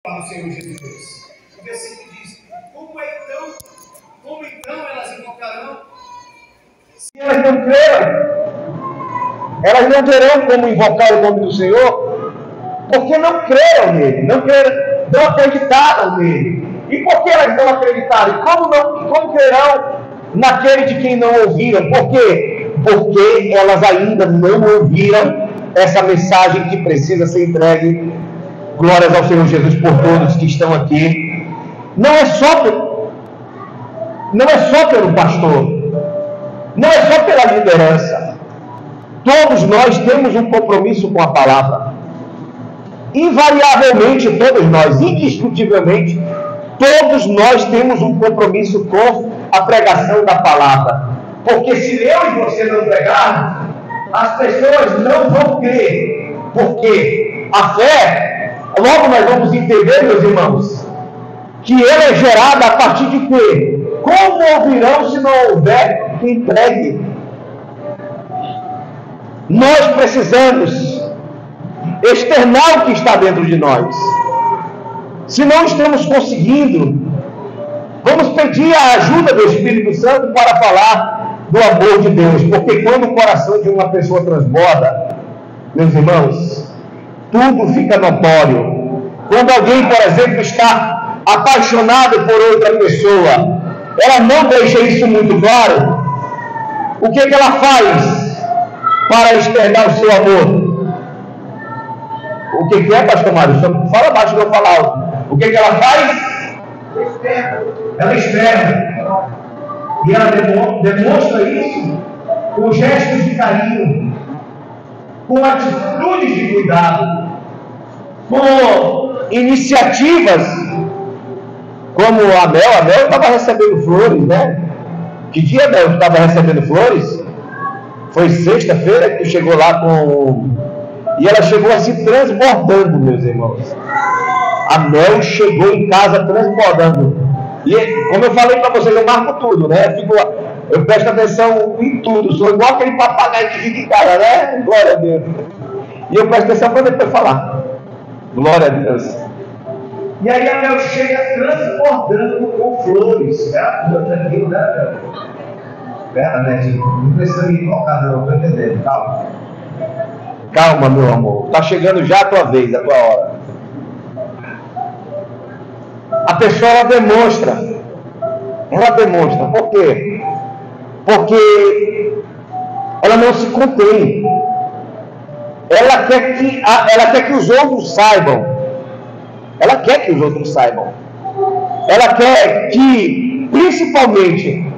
para o Senhor Jesus. O versículo diz: como então elas invocarão? Se elas não creram, elas não terão como invocar o nome do Senhor, porque não creram nele, não acreditaram nele. E por que elas não acreditaram? Como crerão naquele de quem não ouviram? Por quê? Porque elas ainda não ouviram essa mensagem que precisa ser entregue. Glórias ao Senhor Jesus por todos que estão aqui. Não é só pelo pastor, não é só pela liderança. Todos nós temos um compromisso com a palavra. Invariavelmente, todos nós, indiscutivelmente, todos nós temos um compromisso com a pregação da palavra. Porque se eu e você não pregarmos, as pessoas não vão crer. Porque a fé, logo nós vamos entender, meus irmãos, que ela é gerada a partir de quê? Como ouvirão se não houver quem pregue? Nós precisamos externar o que está dentro de nós. Se não estamos conseguindo, vamos pedir a ajuda do Espírito Santo para falar do amor de Deus. Porque quando o coração de uma pessoa transborda, meus irmãos, tudo fica notório. Quando alguém, por exemplo, está apaixonado por outra pessoa, ela não deixa isso muito claro. O que ela faz para externar o seu amor? O que é, pastor Mário? Fala baixo que eu falo alto. O que ela faz? Ela externa. E ela demonstra isso com gestos de carinho, com atitudes de cuidado, com iniciativas, como a Mel estava recebendo flores, né? Que dia, Mel, estava recebendo flores? Foi sexta-feira que chegou lá com... E ela chegou assim transbordando, meus irmãos. A Mel chegou em casa transbordando. E como eu falei para vocês, eu marco tudo, né? Eu presto atenção em tudo. Sou igual aquele papagaio que fica em casa, né? Glória a Deus. E eu presto atenção para depois falar. Glória a Deus. E aí a Mel chega transbordando com flores. Ela tranquilo, né, Mel? Espera, né, gente? Não precisa me tocar, não. Estou entendendo. Calma. Calma, meu amor. Está chegando já a tua vez, a tua hora. A pessoa, ela demonstra. Por quê? Porque ela não se contém. Ela quer que os outros saibam. Ela quer que os outros saibam. Ela quer que, principalmente,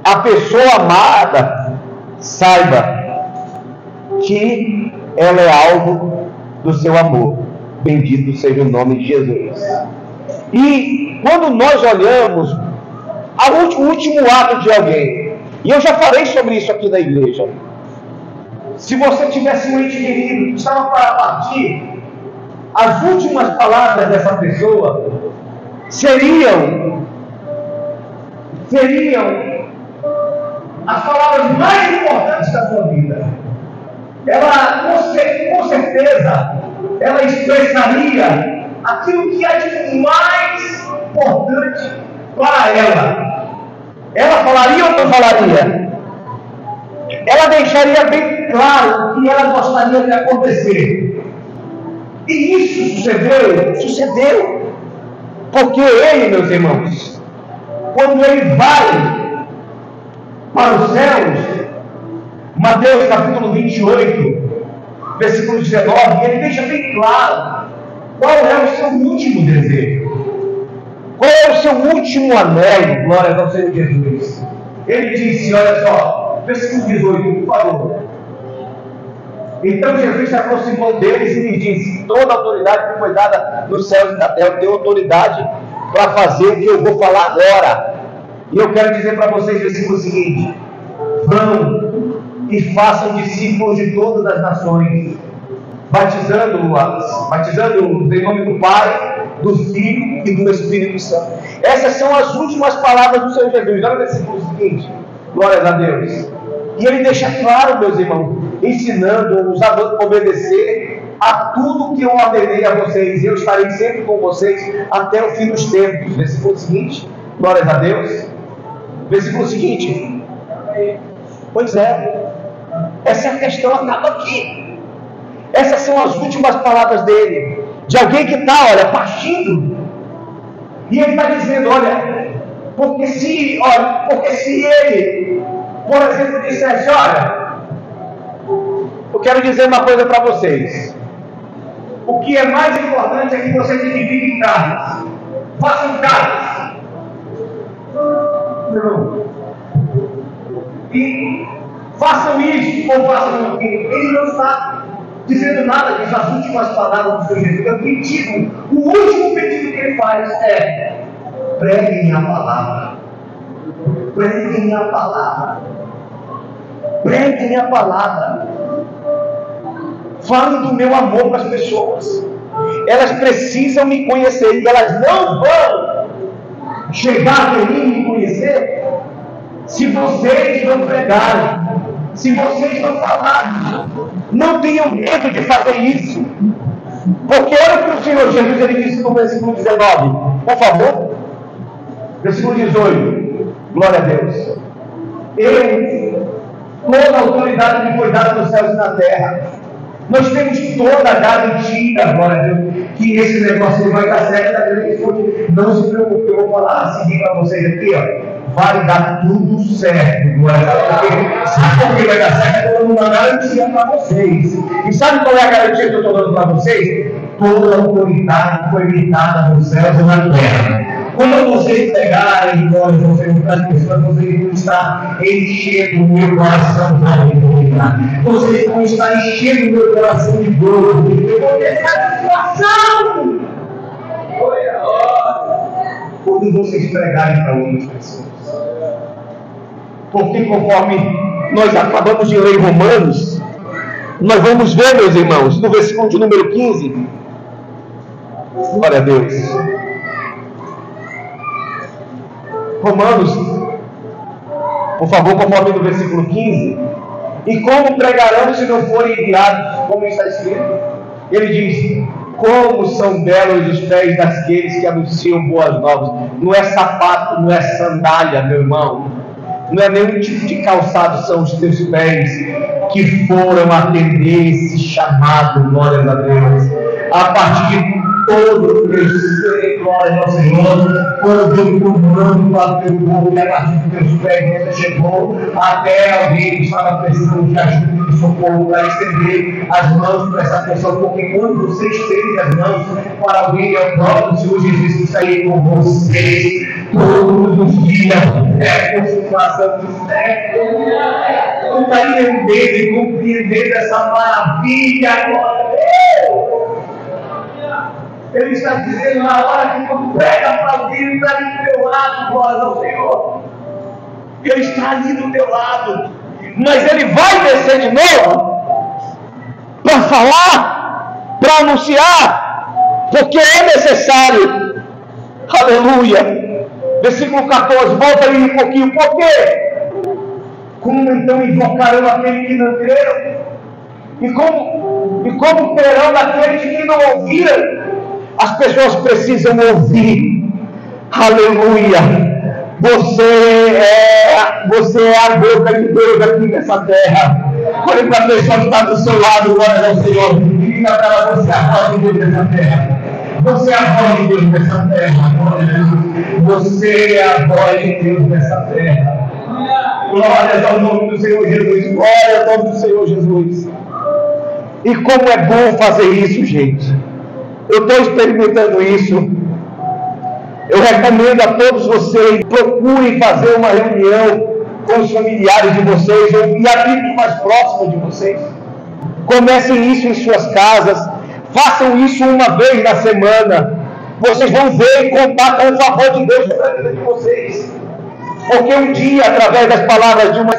a pessoa amada saiba que ela é alvo do seu amor. Bendito seja o nome de Jesus. E quando nós olhamos o último ato de alguém, e eu já falei sobre isso aqui na igreja, se você tivesse um ente querido que estava para partir, as últimas palavras dessa pessoa seriam as palavras mais importantes da sua vida. Ela, com certeza, ela expressaria aquilo que é de mais importante para ela. Ela falaria ou não falaria? Ela deixaria bem claro o que ela gostaria de acontecer. E isso sucedeu. Porque ele, meus irmãos, quando ele vai para os céus, Mateus capítulo 28, versículo 19, ele deixa bem claro qual é o seu último desejo, qual é o seu último anelo. Glória ao Senhor Jesus. Ele disse, olha só, versículo 18, por favor. Então Jesus se aproximou deles e lhes disse: toda a autoridade que foi dada nos céus e na terra, eu tenho autoridade para fazer o que eu vou falar agora. E eu quero dizer para vocês o versículo seguinte: vão e façam discípulos de todas as nações, batizando-os em nome do Pai, do Filho e do Espírito Santo. Essas são as últimas palavras do Senhor Jesus. Olha o versículo seguinte, glórias a Deus. E ele deixa claro, meus irmãos, ensinando-os a obedecer a tudo que eu ordenei a vocês, eu estarei sempre com vocês até o fim dos tempos. Versículo seguinte, glórias a Deus. Versículo seguinte, pois é, essa questão acaba aqui. Essas são as últimas palavras dele, de alguém que está, olha, partindo. E ele está dizendo, olha, porque se ele, por exemplo, dissesse, olha, eu quero dizer uma coisa para vocês. O que é mais importante é que vocês dividem em casas. Façam casas. Não. E façam isso ou façam aquilo. Ele não está dizendo nada disso. As últimas palavras do Senhor Jesus. O pedido, o último pedido que ele faz é: preguem a palavra. Preguem a palavra. Preguem a palavra. Falem do meu amor para as pessoas. Elas precisam me conhecer e elas não vão chegar até mim e me conhecer se vocês não pregarem, se vocês não falarem. Não tenham medo de fazer isso, porque olha o que o Senhor Jesus ele disse no versículo 19, por favor, versículo 18, glória a Deus. Toda a autoridade me foi dada nos céus e na terra. Nós temos toda a garantia, glória a Deus, que esse negócio vai dar certo. Não se preocupe, eu vou falar assim para vocês aqui, ó. Vai dar tudo certo, glória a Deus. Sabe por que vai dar certo? Eu estou dando uma garantia para vocês. E sabe qual é a garantia que eu estou dando para vocês? Toda a autoridade foi me dada nos céus e na terra. Quando vocês pegarem, glória a Deus, vocês vão estar enchendo o meu coração de alegria. Vocês vão estar enchendo o meu coração de dor. Eu vou ter satisfação. Quando vocês pregarem para outras pessoas. Porque conforme nós acabamos de ler em Romanos, nós vamos ver, meus irmãos, no versículo de número 15. Glória a Deus. Romanos, por favor, conforme no versículo 15. E como pregarão se não forem enviados, como está escrito? Ele diz: como são belos os pés daqueles que anunciam boas novas. Não é sapato, não é sandália, meu irmão. Não é nenhum tipo de calçado, são os teus pés que foram atender esse chamado, glória a Deus. A partir de todo o teu ser, glória ao Senhor, quando eu comando para o teu povo, e a partir dos teus pés você chegou até alguém que estava precisando de ajuda, de socorro, para estender as mãos para essa pessoa, porque quando você estende as mãos para alguém, é o próprio Senhor Jesus que está aí com vocês todos os dias, é consumação de fé. Não está entendendo e compreendendo essa maravilha, glória a Deus. Ele está dizendo na hora que tu prega para alguém, ele está ali do teu lado, glória ao Senhor. Ele está ali do teu lado. Mas ele vai descer de novo para falar, para anunciar, porque é necessário. Aleluia. Versículo 14, volta aí um pouquinho. Por quê? Como então invocarão aqueles que não creram? E como terão daqueles que não ouviram? As pessoas precisam ouvir. Aleluia. Você é a boca de Deus aqui nessa terra. Olhe para a pessoa que está do seu lado, glória ao Senhor. E diga para ela: você é a voz de Deus nessa terra. Você é a voz de Deus nessa terra. Você é a voz de Deus nessa terra. Glória ao nome do Senhor Jesus. Glória ao nome do Senhor Jesus. E como é bom fazer isso, gente. Eu estou experimentando isso. Eu recomendo a todos vocês: procurem fazer uma reunião com os familiares de vocês e amigos mais próximos de vocês. Comecem isso em suas casas. Façam isso uma vez na semana. Vocês vão ver e contar com o favor de Deus na vida de vocês. Porque um dia, através das palavras de uma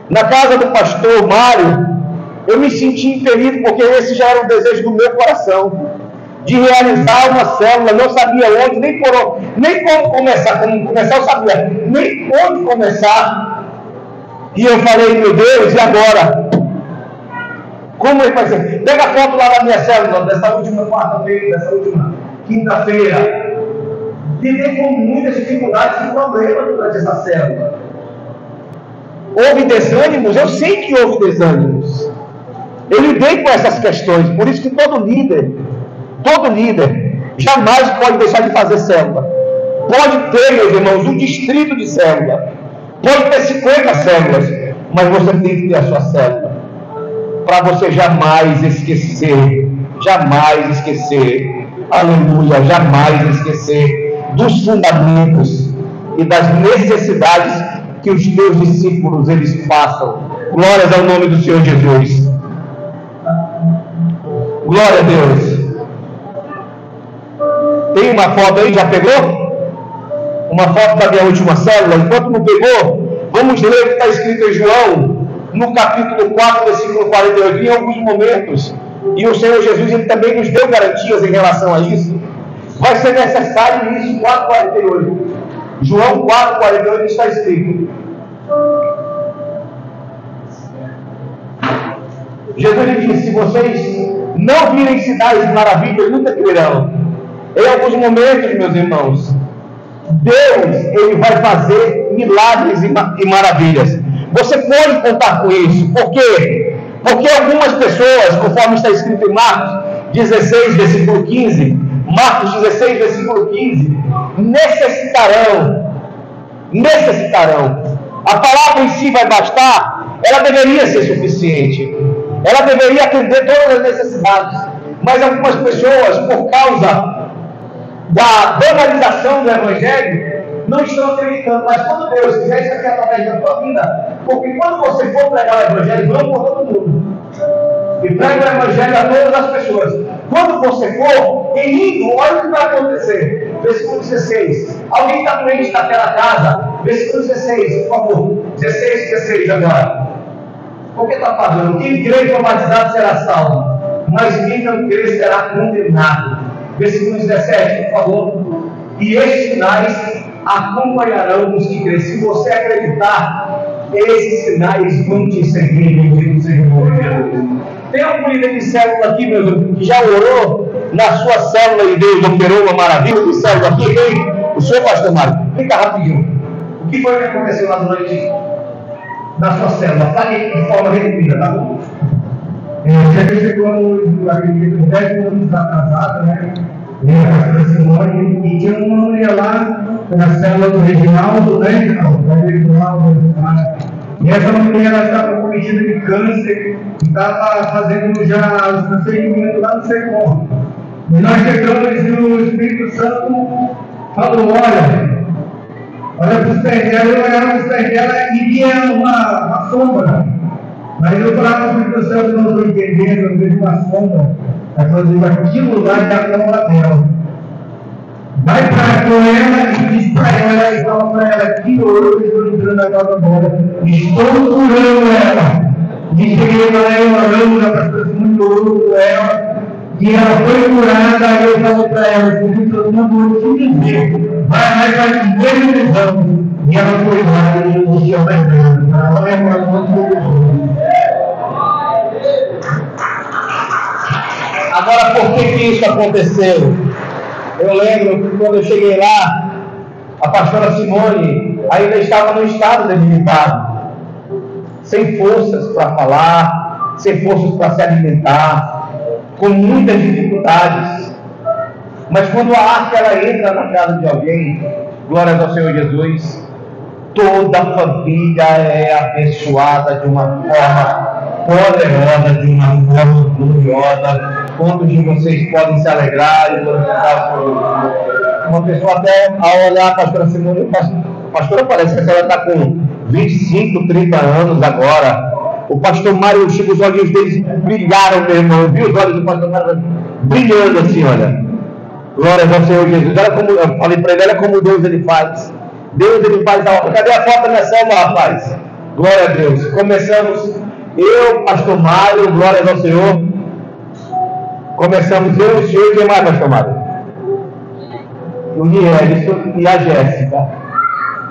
na casa do pastor Mário, eu me senti impelido, porque esse já era um desejo do meu coração, de realizar uma célula. Não sabia onde, nem como começar. Como começar eu sabia, nem onde começar. E eu falei: meu Deus, e agora? Como ele vai ser? Pega a foto lá da minha célula, dessa última quarta-feira, dessa última quinta-feira. Lidei com muitas dificuldades e problemas durante essa célula. Houve desânimos? Eu sei que houve desânimos. Eu lidei com essas questões, por isso que todo líder, jamais pode deixar de fazer célula. Pode ter, meus irmãos, um distrito de célula. Pode ter 50 células, mas você tem que ter a sua célula. Para você jamais esquecer, aleluia, jamais esquecer dos fundamentos e das necessidades que os teus discípulos eles passam. Glórias ao nome do Senhor Jesus. Glória a Deus. Tem uma foto aí, já pegou? Uma foto da minha última célula. Enquanto não pegou, vamos ler o que está escrito em João, no capítulo 4, versículo 48, em alguns momentos. E o Senhor Jesus ele também nos deu garantias em relação a isso. Vai ser necessário isso, 4,48. João 4,48 está escrito. Jesus lhe disse: se vocês não virem sinais de maravilhas, nunca crerão. Em alguns momentos, meus irmãos, Deus ele vai fazer milagres e maravilhas. Você pode contar com isso. Por quê? Porque algumas pessoas, conforme está escrito em Marcos 16, versículo 15, Marcos 16, versículo 15, necessitarão. A palavra em si vai bastar, ela deveria ser suficiente. Ela deveria atender todas as necessidades. Mas algumas pessoas, por causa da banalização do Evangelho, não estão acreditando. Mas quando Deus quiser isso aqui através da tua vida, porque quando você for pregar o Evangelho, não por todo mundo, e prega o Evangelho a todas as pessoas. Quando você for, indo, olha o que vai acontecer. Versículo 16. Alguém está doente naquela casa? Versículo 16, por favor. 16 agora. Porque está pagando? Quem crê e for batizado será salvo, mas quem não crê será condenado. Versículo 17, por favor. E estes sinais acompanharão os que crêem. Se você acreditar, esses sinais vão te seguir, bendito seja o nome de Jesus. Tem algum líder de célula aqui, meu irmão, que já orou na sua célula e Deus operou uma maravilha de célula aqui? Hein? O senhor, pastor Mário, fica rapidinho. O que foi que aconteceu lá durante na sua célula? Fale de forma resumida, tá bom? Você chegou, acredito, 10 anos atrasado, né? A pastora Simone, e tinha uma mulher lá na célula do Reginaldo, né? E essa mulher estava cometida de câncer, e estava fazendo já os procedimentos lá no Secom. E nós chegamos e o Espírito Santo falou: olha para os pés dela, eu olhava para os pés dela e via uma sombra. Mas eu falava para o Espírito Santo, não estou entendendo, eu vejo uma sombra. Ela falou: aquilo lá é a cama dela. Vai para com ela e diz para ela, e fala para ela: que eu estou entrando na casa dela, estou curando ela. E cheguei para ela orando, na pastora muito orando por ela, e ela foi curada. Aí eu falei para ela: o Espírito Santo não vou te dizer, vai para o mesmo exame. E ela foi lá e eu disse: ela é grande, ela é muito. Agora, por que isso aconteceu? Eu lembro que quando eu cheguei lá, a pastora Simone ainda estava no estado debilitado, sem forças para falar, sem forças para se alimentar, com muitas dificuldades. Mas quando a arca ela entra na casa de alguém, glórias ao Senhor Jesus, toda a família é abençoada de uma forma poderosa, de uma forma gloriosa. Quantos de vocês podem se alegrar e glorificar por uma pessoa até ao olhar a pastora Simone, a pastora parece que ela está com 25, 30 anos agora. O pastor Mário, os olhinhos deles brilharam, meu irmão. Viu os olhos do pastor Mário brilhando assim, olha. Glórias ao Senhor Jesus. Olha como, eu falei para ele, olha como Deus ele faz. Deus ele faz a obra. Cadê a foto da minha célula, rapaz? Glória a Deus. Começamos, eu, pastor Mário, glórias ao Senhor. Começamos eu, o senhor e quem mais, pastor Mário? O Nielson e a Jéssica.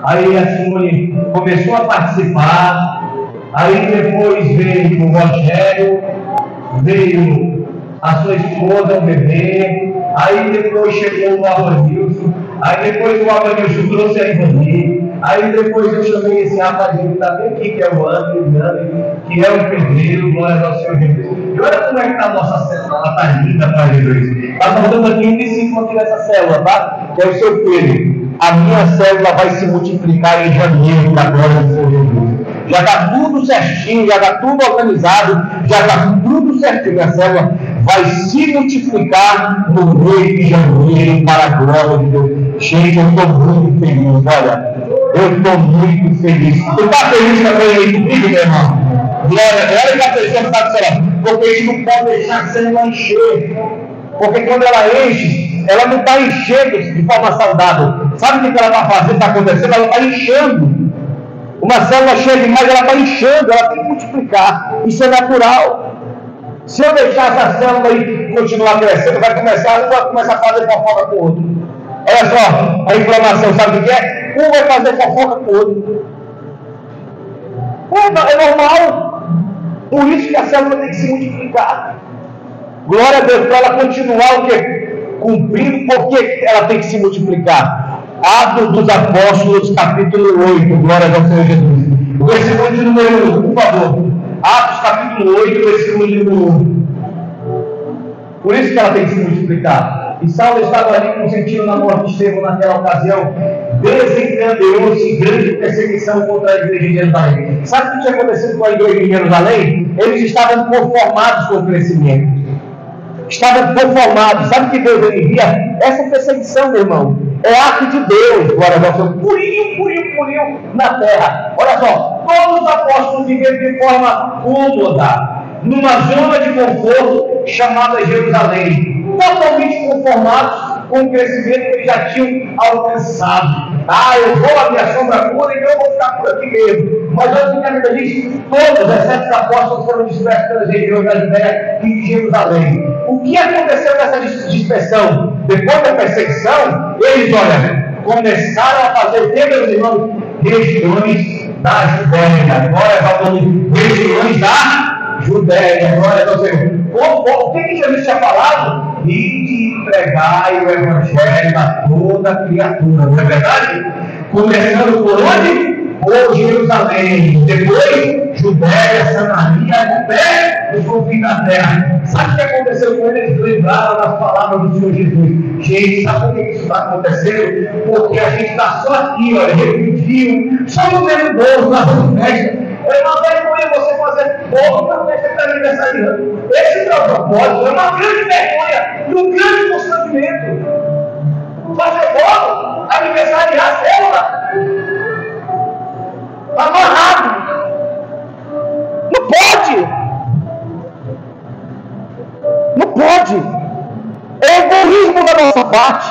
Aí a Simone começou a participar. Aí depois veio o Rogério, veio a sua esposa, o bebê, aí depois chegou o Avanilson, aí depois o Avanilson trouxe a Ivani, aí depois eu chamei esse rapazinho também aqui, que é o André, que é o pedreiro, glória ao Senhor Jesus. E olha como é que está a nossa célula, ela está linda, Pai de Deus. Está faltando aqui 25 aqui nessa célula, tá? Que é o seu filho. A minha célula vai se multiplicar em janeiro, da glória do Senhor Jesus. Já está tudo certinho, já está tudo organizado, já está tudo certinho. Minha célula vai se multiplicar no mês de janeiro para a glória de Deus. Gente, eu estou muito feliz, olha. Eu estou muito feliz. Você está feliz também aí comigo, meu irmão? Glória que a pessoa está dizendo, porque a gente não pode deixar a célula encher. Porque quando ela enche, ela não está enchendo de forma saudável. Sabe o que ela está fazendo, está acontecendo? Ela está enchendo. Uma célula cheia demais, ela está enchendo, ela tem que multiplicar. Isso é natural. Se eu deixar essa célula aí continuar crescendo, vai começar a fazer fofoca com o outro. Olha só, a inflamação, sabe o que é? Um vai fazer fofoca com o outro. É normal. Por isso que a célula tem que se multiplicar. Glória a Deus, para ela continuar o quê? Cumprindo, porque ela tem que se multiplicar. Atos dos Apóstolos, capítulo 8, glória ao Senhor Jesus. O versículo de número 1, por favor. Atos, capítulo 8, versículo de número 1. Por isso que ela tem que se multiplicar. E Saulo estava ali consentindo na morte de Estevão naquela ocasião. Desencadeou-se grande perseguição contra a igreja de Jerusalém. Sabe o que tinha acontecido com a igreja de Jerusalém? Eles estavam conformados com o crescimento. Estavam conformados. Sabe o que Deus envia? Essa perseguição, meu irmão, é ato de Deus. Glória a Deus. Purinho na terra. Olha só, todos os apóstolos viveram de forma cômoda, numa zona de conforto chamada Jerusalém, totalmente conformados com o crescimento que eles já tinham alcançado. Eu vou à minha sombra pura, então eu vou ficar por aqui mesmo. Mas olha o que a Bíblia diz: todos, exceto os apóstolos, foram dispersos pelas regiões da Judéia e de Jerusalém. O que aconteceu nessa dispersão? Depois da perseguição, eles, começaram a fazer, meus irmãos, regiões da Judéia. Agora falando regiões da Judéia. Glória ao Senhor. O que Jesus tinha falado? E de pregar o evangelho a toda criatura, não é verdade? Começando por onde? Por Jerusalém, depois Judéia, Samaria, até os confins da terra. Sabe o que aconteceu com eles? Lembraram das palavras do Senhor Jesus. Gente, sabe por que isso está acontecendo? Porque a gente está só aqui, repetiu, só no mesmo bolo, na sua festa. É uma vergonha você fazer bolo na festa de aniversário. Esse não é o propósito, é uma grande vergonha e um grande constrangimento. Fazer bolo, aniversariar a célula. Amarrado. Não pode. Não pode. É egoísmo da nossa parte.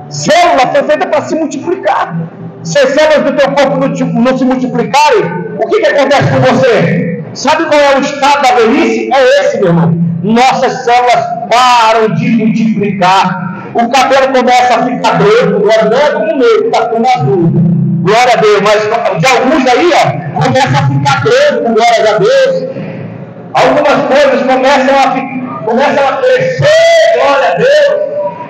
Célula foi feita para se multiplicar. Se as células do teu corpo não se multiplicarem, o que acontece com você? Sabe qual é o estado da velhice? É esse, meu irmão. Nossas células param de multiplicar. O cabelo começa a ficar branco, agora não é como o meu, está ficando azul. Glória a Deus, mas de alguns aí, começa a ficar branco, glória a Deus. Algumas coisas começam a crescer, glória a Deus.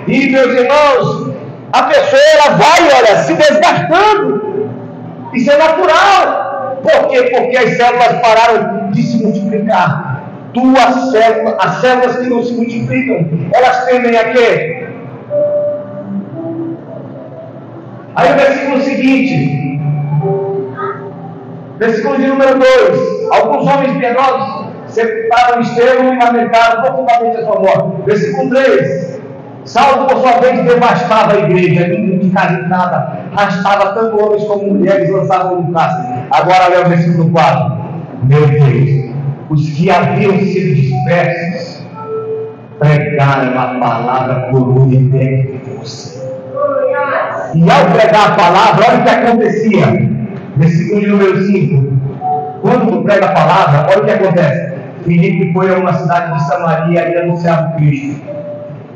E, meus irmãos, a pessoa ela vai, se desgastando. Isso é natural. Por quê? Porque as células pararam de se multiplicar. As células que não se multiplicam, elas tendem a quê? Aí o versículo seguinte, versículo de número 2: alguns homens piedosos separaram Estevão e lamentaram profundamente a sua morte. Versículo 3: Saulo, por sua vez, devastava a igreja, encarregada, arrastava tanto homens como mulheres, lançavam no cárcere. Agora lê o versículo 4: meu Deus, os que haviam sido dispersos pregaram a palavra por unidade de força. E ao pregar a palavra, olha o que acontecia. Versículo de número 5. Quando tu prega a palavra, olha o que acontece. Filipe foi a uma cidade de Samaria e anunciava o Cristo.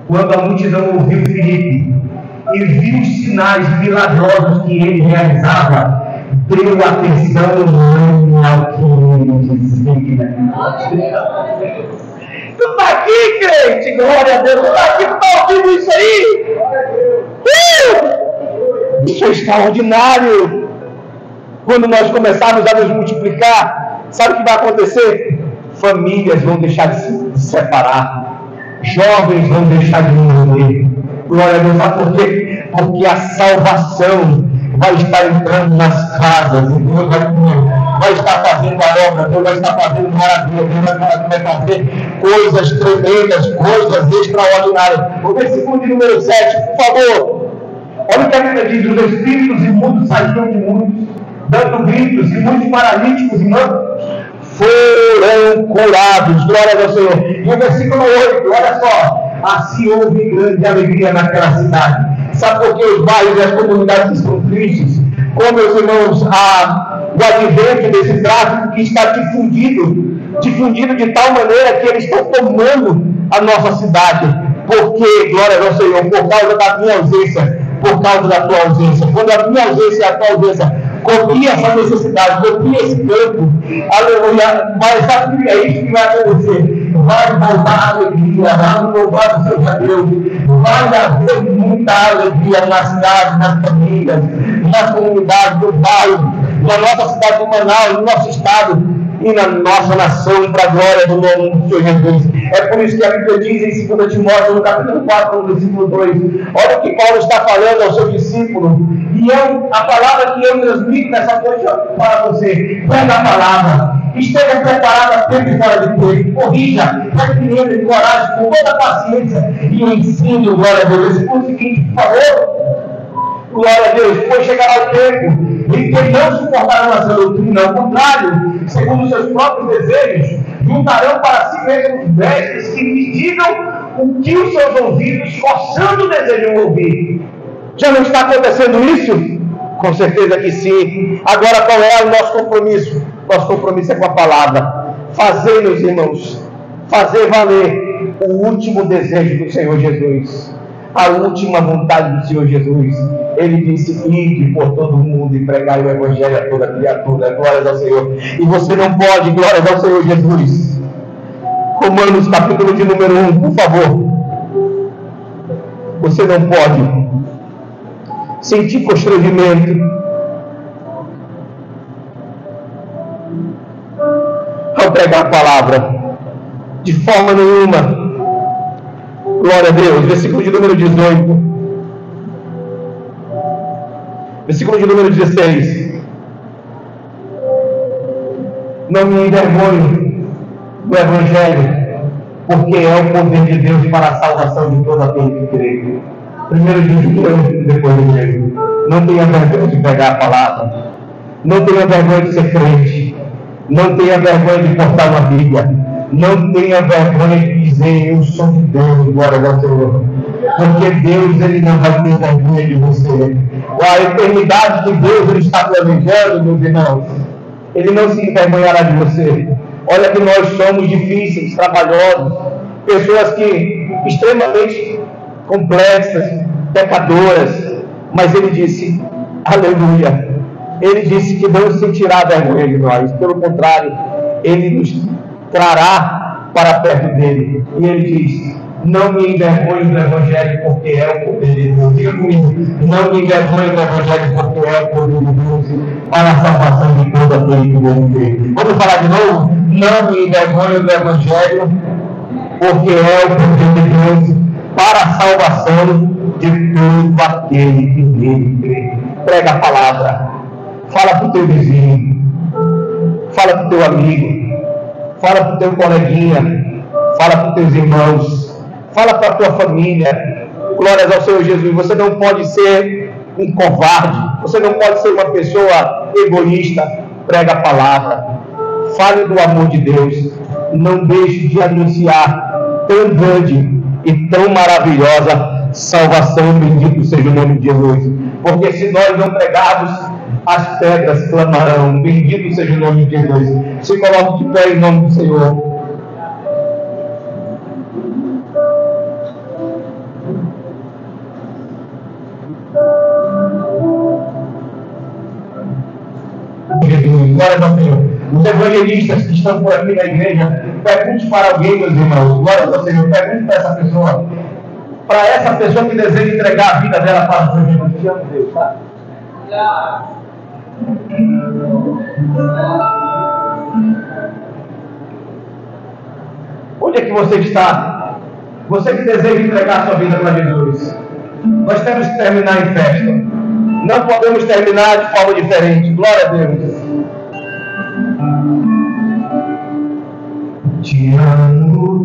Quando a multidão ouviu Filipe e viu os sinais milagrosos que ele realizava, deu atenção ao que ele dizia. Tu está aqui, crente, glória a Deus, tu está aqui, tu está ouvindo isso aí? Isso é extraordinário. Quando nós começarmos a nos multiplicar, sabe o que vai acontecer? Famílias vão deixar de se separar, jovens vão deixar de morrer. Glória a Deus, sabe por quê? Porque a salvação vai estar entrando nas casas, e Deus vai estar fazendo a obra, Deus vai estar fazendo maravilha, Deus vai fazer coisas tremendas, coisas extraordinárias. O versículo de número 7, por favor. Olha o que a Bíblia diz: os espíritos imundos saíram de muitos, dando gritos, e muitos paralíticos e mancos foram curados. Glória ao Senhor. E o versículo 8, olha só: assim houve grande alegria naquela cidade. Sabe por que os bairros e as comunidades estão tristes? Como, meus irmãos, o advento desse tráfico que está difundido de tal maneira que eles estão tomando a nossa cidade. Porque, glória ao Senhor, por causa da minha ausência, por causa da tua ausência. Quando a minha ausência e a tua ausência copia essa necessidade, copia esse campo, aleluia, mas sabe que é isso que vai acontecer? Vai voltar a alegria, vai louvar o seu Deus, vai haver muita alegria nas cidades, nas famílias, nas comunidades, no bairro, na nossa cidade de Manaus, no nosso estado e na nossa nação, para a glória do nome do Senhor Jesus. É por isso que a Bíblia diz em 2 Timóteo, no capítulo 4, no versículo 2, olha o que Paulo está falando ao seu discípulo, e a palavra que eu transmito nessa noite para você: prega a palavra, esteja preparado sempre fora de tempo, corrija, repreenda de coragem, com toda paciência e o ensino. Glória a Deus. Versículo seguinte, por favor. Glória a Deus. Pois chegará o tempo em que não suportarão essa doutrina, ao contrário, segundo os seus próprios desejos, juntarão para si mesmos mestres que lhes digam o que os seus ouvidos, forçando, desejam ouvir. Já não está acontecendo isso? Com certeza que sim. Agora, qual é o nosso compromisso? Nosso compromisso é com a palavra. Fazer, meus irmãos, fazer valer o último desejo do Senhor Jesus, a última vontade do Senhor Jesus. Ele disse: ide por todo o mundo e pregai o Evangelho a toda criatura. Glórias ao Senhor. E você não pode, glórias ao Senhor Jesus. Romanos capítulo de número 1, por favor. Você não pode sentir constrangimento ao pregar a palavra, de forma nenhuma. Glória a Deus. Versículo de número 18. Versículo de número 16. Não me envergonhe do Evangelho, porque é o poder de Deus para a salvação de todo aquele que crê. Primeiro de judeu e depois de grego. Não tenha vergonha de pregar a palavra. Não tenha vergonha de ser crente. Não tenha vergonha de portar uma Bíblia. Não tenha vergonha de dizer: eu sou de Deus, glória ao Senhor. Porque Deus, Ele não vai ter vergonha de você. A eternidade de Deus, Ele está planejando, meus irmãos. Ele não se envergonhará de você. Olha que nós somos difíceis, trabalhosos, pessoas que extremamente complexas, pecadoras, mas Ele disse: aleluia, Ele disse que não sentirá vergonha de nós. Pelo contrário, Ele nos trará para perto dele. E Ele diz: não me envergonhe do Evangelho, porque é o poder de Deus. Diga comigo: não me envergonhe do Evangelho, porque é o poder de Deus para a salvação de todo aquele que nele crê. Vamos falar de novo? Não me envergonhe do Evangelho, porque é o poder de Deus para a salvação de todo aquele que nele crê. Prega a palavra. Fala para o teu vizinho. Fala para o teu amigo. Fala para o teu coleguinha. Fala para os teus irmãos. Fala para a tua família. Glórias ao Senhor Jesus. Você não pode ser um covarde. Você não pode ser uma pessoa egoísta. Prega a palavra. Fale do amor de Deus. Não deixe de anunciar tão grande e tão maravilhosa salvação. Bendito seja o nome de Jesus. Porque se nós não pregarmos, as pedras clamarão. Bendito seja o nome de Jesus. Se coloque de pé em nome do Senhor. Glória ao Senhor. Os evangelistas que estão por aqui na igreja pergunte para alguém, meus irmãos, glória ao Senhor, pergunte para essa pessoa, que deseja entregar a vida dela para o Senhor Jesus. Te amo, Deus, tá? Onde é que você está? Você que deseja entregar a sua vida para Jesus. Nós temos que terminar em festa. Não podemos terminar de forma diferente. Glória a Deus. Te amo.